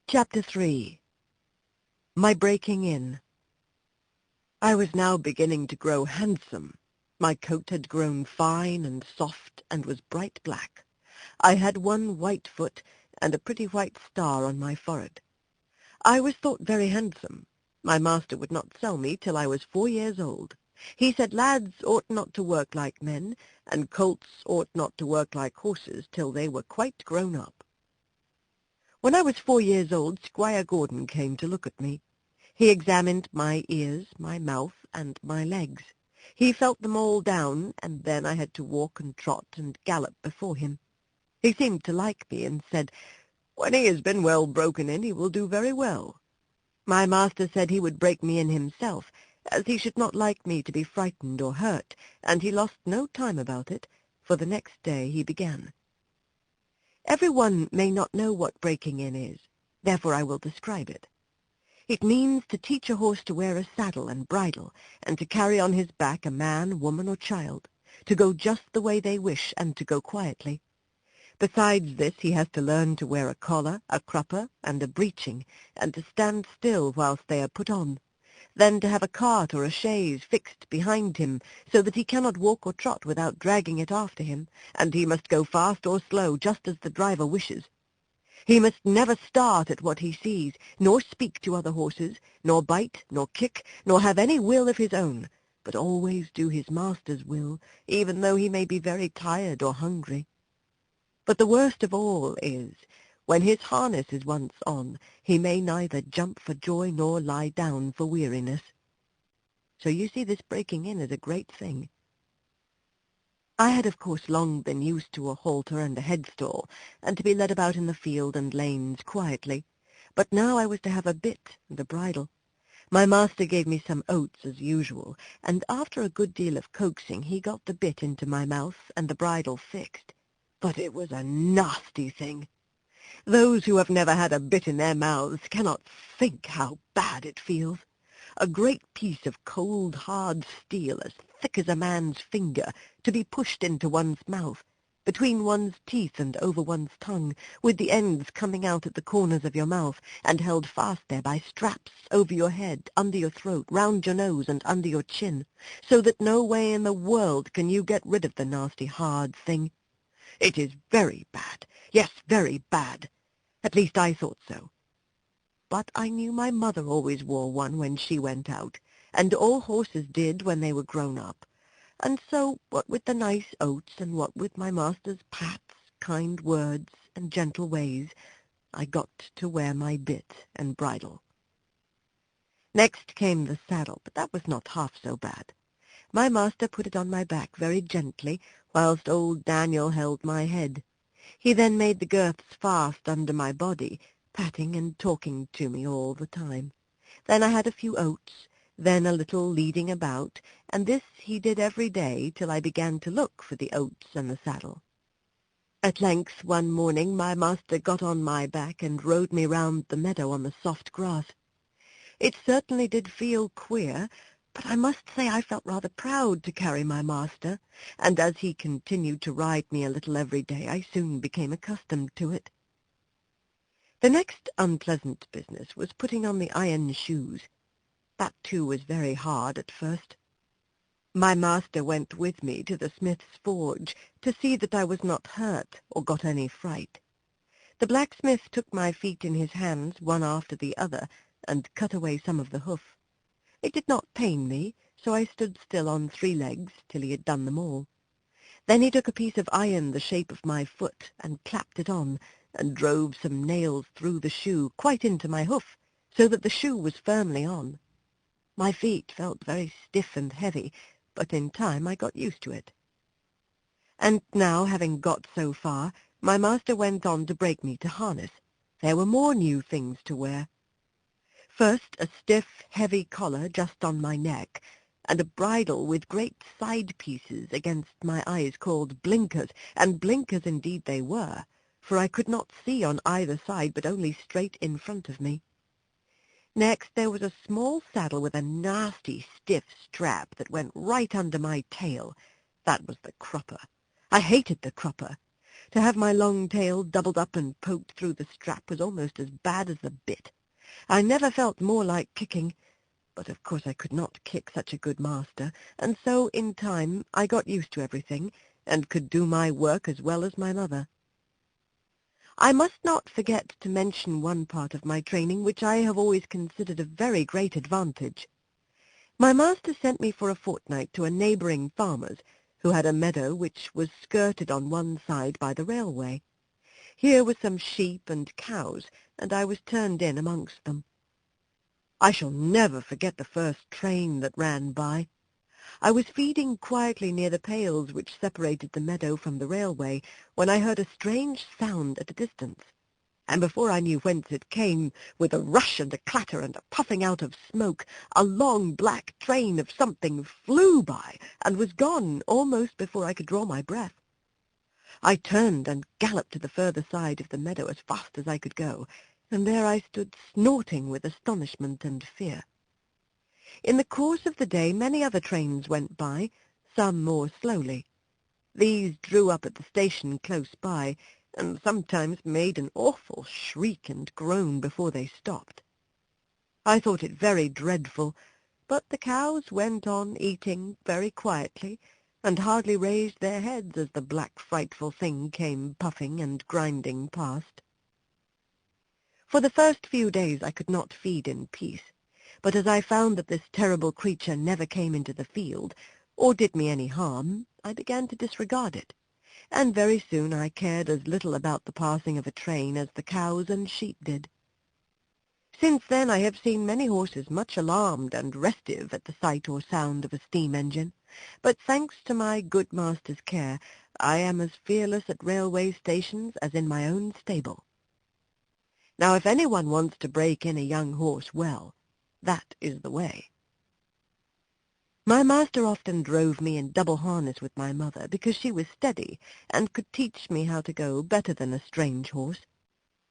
Chapter 3. My Breaking In. I was now beginning to grow handsome. My coat had grown fine and soft and was bright black. I had one white foot and a pretty white star on my forehead. I was thought very handsome. My master would not sell me till I was 4 years old. He said lads ought not to work like men, and colts ought not to work like horses till they were quite grown up. When I was 4 years old, Squire Gordon came to look at me. He examined my ears, my mouth, and my legs. He felt them all down, and then I had to walk and trot and gallop before him. He seemed to like me, and said, "When he has been well broken in, he will do very well." My master said he would break me in himself, as he should not like me to be frightened or hurt, and he lost no time about it, for the next day he began. Every one may not know what breaking in is, therefore I will describe it. It means to teach a horse to wear a saddle and bridle, and to carry on his back a man, woman, or child, to go just the way they wish, and to go quietly. Besides this, he has to learn to wear a collar, a crupper, and a breeching, and to stand still whilst they are put on. Then to have a cart or a chaise fixed behind him, so that he cannot walk or trot without dragging it after him, and he must go fast or slow, just as the driver wishes. He must never start at what he sees, nor speak to other horses, nor bite, nor kick, nor have any will of his own, but always do his master's will, even though he may be very tired or hungry. But the worst of all is, when his harness is once on, he may neither jump for joy nor lie down for weariness. So you see this breaking in is a great thing. I had of course long been used to a halter and a headstall, and to be led about in the field and lanes quietly, but now I was to have a bit and a bridle. My master gave me some oats as usual, and after a good deal of coaxing he got the bit into my mouth and the bridle fixed. But it was a nasty thing. Those who have never had a bit in their mouths cannot think how bad it feels. A great piece of cold, hard steel, as thick as a man's finger, to be pushed into one's mouth, between one's teeth and over one's tongue, with the ends coming out at the corners of your mouth, and held fast there by straps over your head, under your throat, round your nose, and under your chin, so that no way in the world can you get rid of the nasty, hard thing. It is very bad, yes, very bad. At least I thought so. But I knew my mother always wore one when she went out, and all horses did when they were grown up. And so, what with the nice oats, and what with my master's pats, kind words, and gentle ways, I got to wear my bit and bridle. Next came the saddle, but that was not half so bad. My master put it on my back very gently, whilst old Daniel held my head. He then made the girths fast under my body, patting and talking to me all the time. Then I had a few oats, then a little leading about, and this he did every day till I began to look for the oats and the saddle. At length one morning my master got on my back and rode me round the meadow on the soft grass. It certainly did feel queer, but I must say I felt rather proud to carry my master, and as he continued to ride me a little every day, I soon became accustomed to it. The next unpleasant business was putting on the iron shoes. That, too, was very hard at first. My master went with me to the smith's forge to see that I was not hurt or got any fright. The blacksmith took my feet in his hands, one after the other, and cut away some of the hoof. It did not pain me, so I stood still on 3 legs till he had done them all. Then he took a piece of iron the shape of my foot, and clapped it on, and drove some nails through the shoe, quite into my hoof, so that the shoe was firmly on. My feet felt very stiff and heavy, but in time I got used to it. And now, having got so far, my master went on to break me to harness. There were more new things to wear. First, a stiff, heavy collar just on my neck, and a bridle with great side-pieces against my eyes called blinkers, and blinkers indeed they were, for I could not see on either side but only straight in front of me. Next there was a small saddle with a nasty stiff strap that went right under my tail. That was the crupper. I hated the crupper. To have my long tail doubled up and poked through the strap was almost as bad as the bit. I never felt more like kicking, but of course I could not kick such a good master, and so in time I got used to everything, and could do my work as well as my mother. I must not forget to mention one part of my training which I have always considered a very great advantage. My master sent me for a fortnight to a neighbouring farmer's, who had a meadow which was skirted on one side by the railway. Here were some sheep and cows, and I was turned in amongst them. I shall never forget the first train that ran by. I was feeding quietly near the pales which separated the meadow from the railway, when I heard a strange sound at a distance, and before I knew whence it came, with a rush and a clatter and a puffing out of smoke, a long black train of something flew by and was gone almost before I could draw my breath. I turned and galloped to the further side of the meadow as fast as I could go, and there I stood snorting with astonishment and fear. In the course of the day many other trains went by, some more slowly. These drew up at the station close by, and sometimes made an awful shriek and groan before they stopped. I thought it very dreadful, but the cows went on eating very quietly, and hardly raised their heads as the black frightful thing came puffing and grinding past. For the first few days I could not feed in peace, but as I found that this terrible creature never came into the field, or did me any harm, I began to disregard it, and very soon I cared as little about the passing of a train as the cows and sheep did. Since then I have seen many horses much alarmed and restive at the sight or sound of a steam engine, but thanks to my good master's care, I am as fearless at railway stations as in my own stable. Now if anyone wants to break in a young horse well, that is the way. My master often drove me in double harness with my mother, because she was steady, and could teach me how to go better than a strange horse.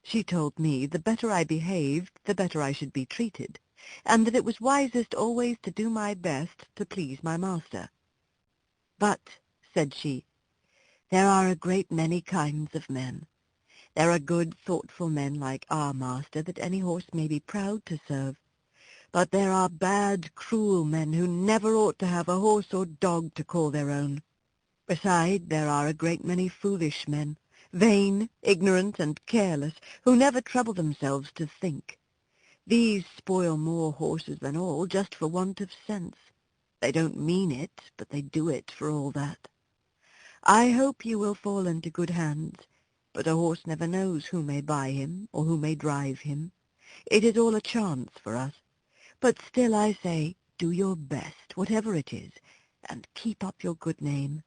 She told me the better I behaved, the better I should be treated, and that it was wisest always to do my best to please my master. But, said she, there are a great many kinds of men. There are good, thoughtful men like our master that any horse may be proud to serve. But there are bad, cruel men who never ought to have a horse or dog to call their own. Beside, there are a great many foolish men, vain, ignorant, and careless, who never trouble themselves to think. These spoil more horses than all, just for want of sense. They don't mean it, but they do it for all that. I hope you will fall into good hands, but a horse never knows who may buy him, or who may drive him. It is all a chance for us. But still I say, do your best, whatever it is, and keep up your good name.